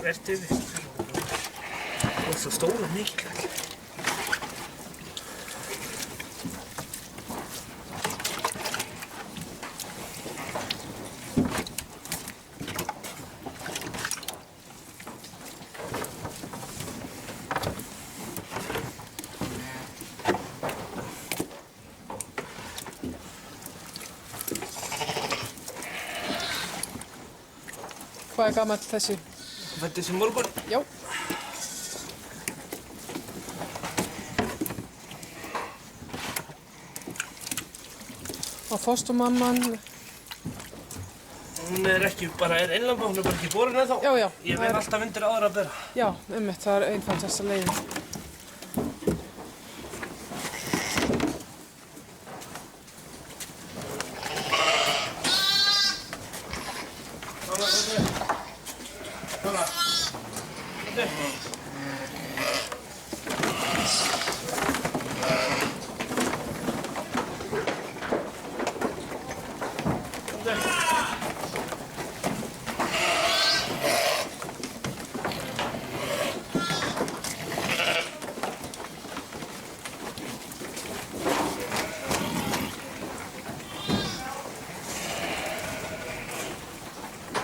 Vertu yfir. Það er svo stór og mikil. Hvað er gamall þessi? Fæddist í morgun? Já. Og fósturmamman? Hún er ekki bara innlamba, hún er bara ekki borin ennþá. Já, já. Ég veit alltaf undir aðra að bera. Já, það er einfaldasta leiðin.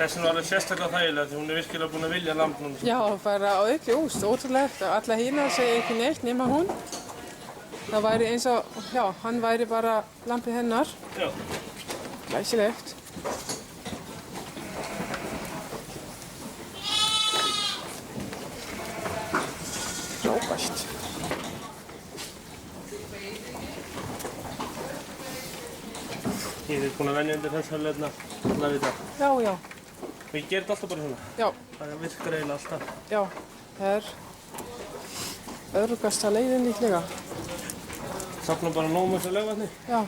Þessin var alveg sérstaklega þægilega því hún er virkilega búin að vilja lamb núna. Já, bara á ekki úst, ótrúlegt. Alla hina segja ekki neitt nema hún. Það væri eins og, já, hann væri bara lambið hennar. Já. Glæsilegt. Frábært. Ég er búin að venja undir þess að leðna við það. Já, já. Við gerum þetta alltaf bara svona. Já. Það virkar eiginlega alltaf. Já, það er öruggasta leiðin líklega. Safna bara nóg með þessu legvatni. Já.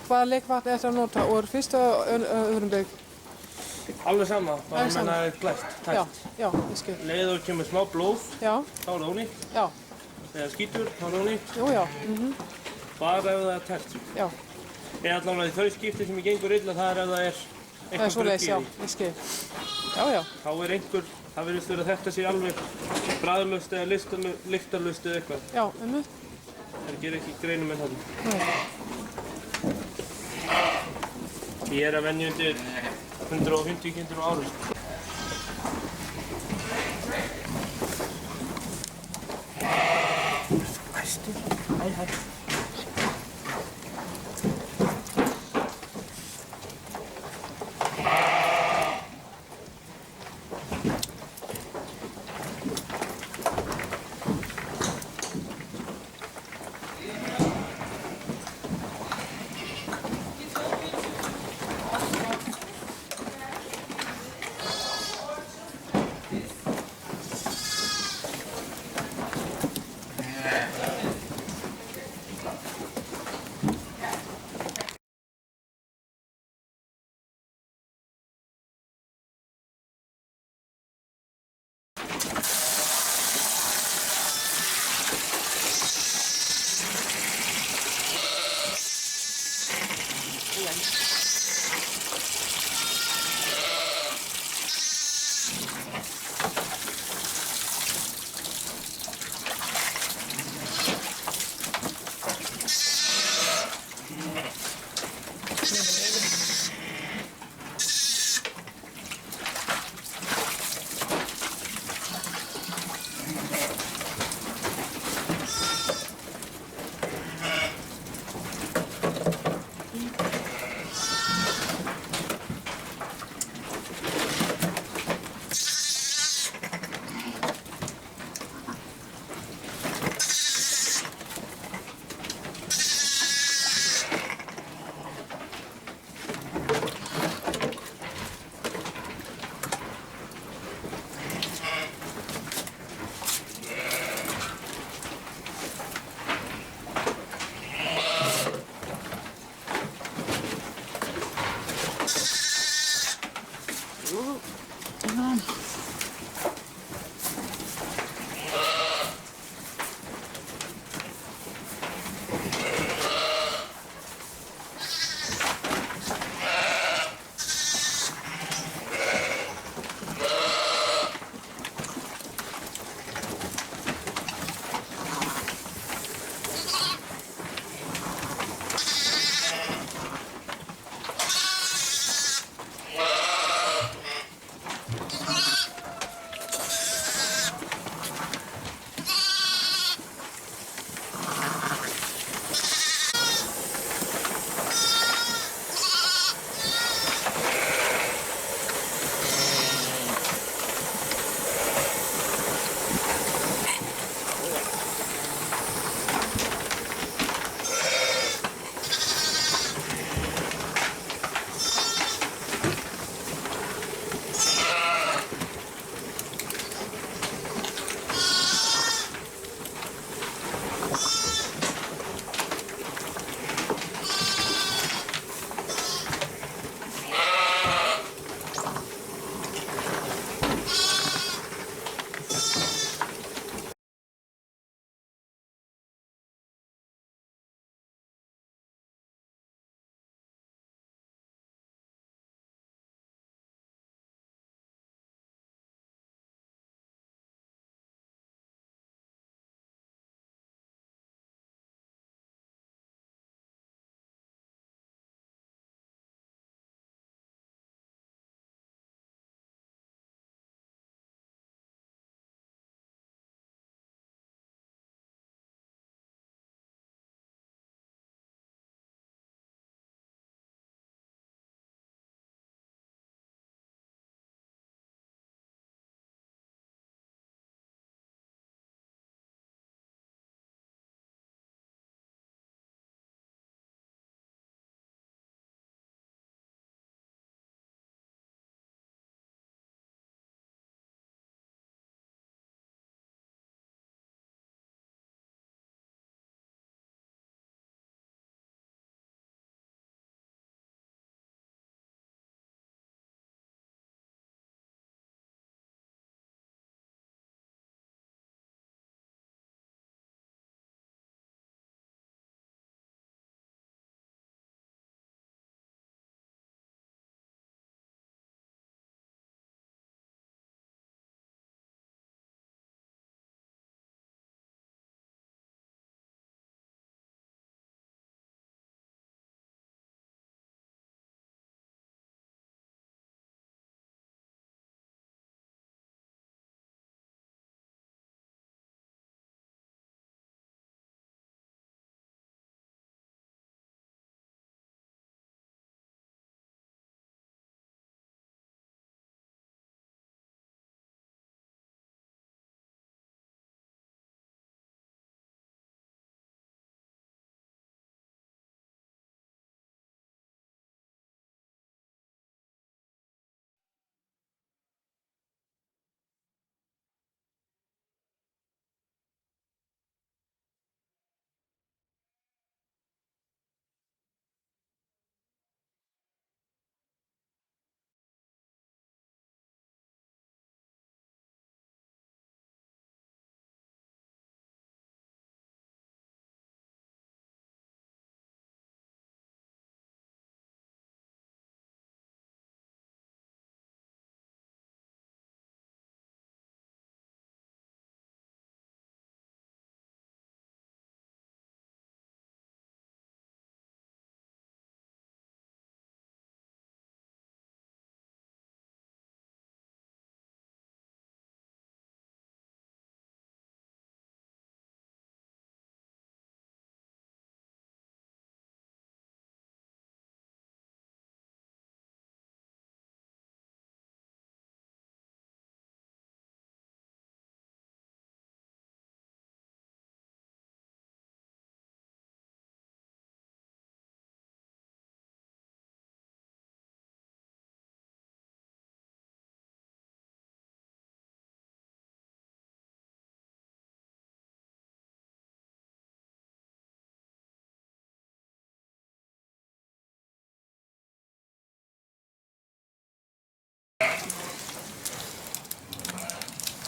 Hvaða legvatn er þetta að nota? Úr fyrsta öðrum bygg? Alveg sama, bara að menna það er glæst, tætt. Já, ég skil. Leið og kemur smá blóð, já. Þá er það ónýtt. Já. Þegar skítur, þá er það ónýtt. Jú, já. Bara ef það er tætt. Já. Eða allavega þau skipti sem ég gengur illa, það er ef það er einhver brugg í því. Já, ég skil. Já, já. Þá er einhver, það virðist vera að þetta sé alveg bragðlaust eða lyktarlaust eða eitthvað. Já, Það gerir ekki greinum með þarna. Nei. Ég er að venja undir 150 kindur á ári. Æstu. Hæ.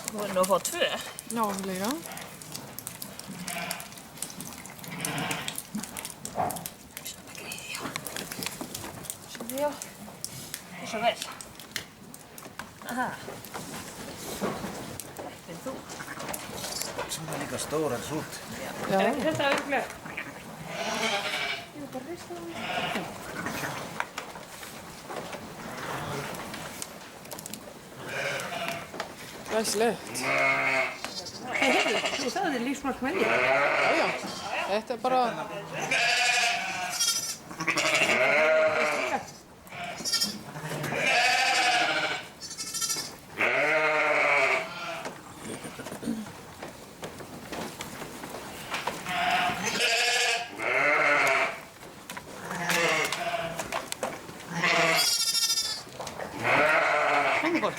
Þú verður nú að fá 2. Nálega. Já. Og svo vel. Aha. Heppin þú. Sem er líka stór hans út. Já. Er ekki þetta örugglega? Glæsilegt. Heyrðu, þú sagði þér lífsmark með því. Já, já. Þetta er bara... Hann er gott.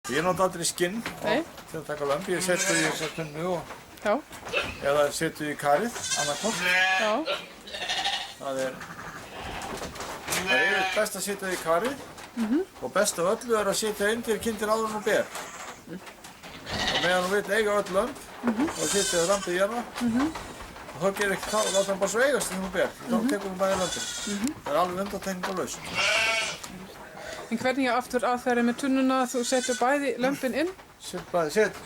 Ég nota aldrei skinn Nei. til að taka lömb. Ég set þau í þessa tunnu Já. eða set þau í karið, annarkort. Já. Það er yfirleitt best að setja þau í karið og best af öllu er að setja undir kindin áður en hún ber. Og meðan hún vill eiga öll lömb og setja þau lambið í hana og þá gerir ekki það og láta hann bara svo eigast þegar hún ber. Þá tekur hún bæði lömbin. Það er alveg undantekningarlaust. En hvernig er aftur aðferðið með tunnuna? Þú setur bæði lömbin inn? Set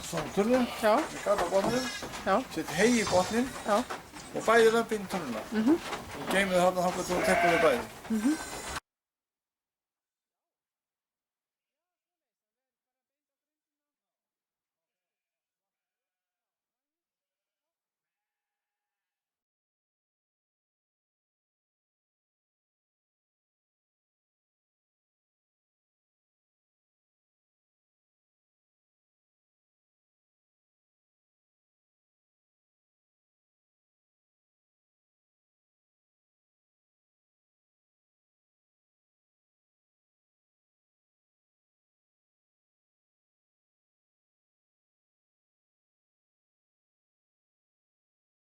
svona tunnu, Já. með gata á botninn, Já. set hey í botninn Já. og bæði lömbin í tunnuna. Og geymið þarna þangað til þú tekur þau bæði.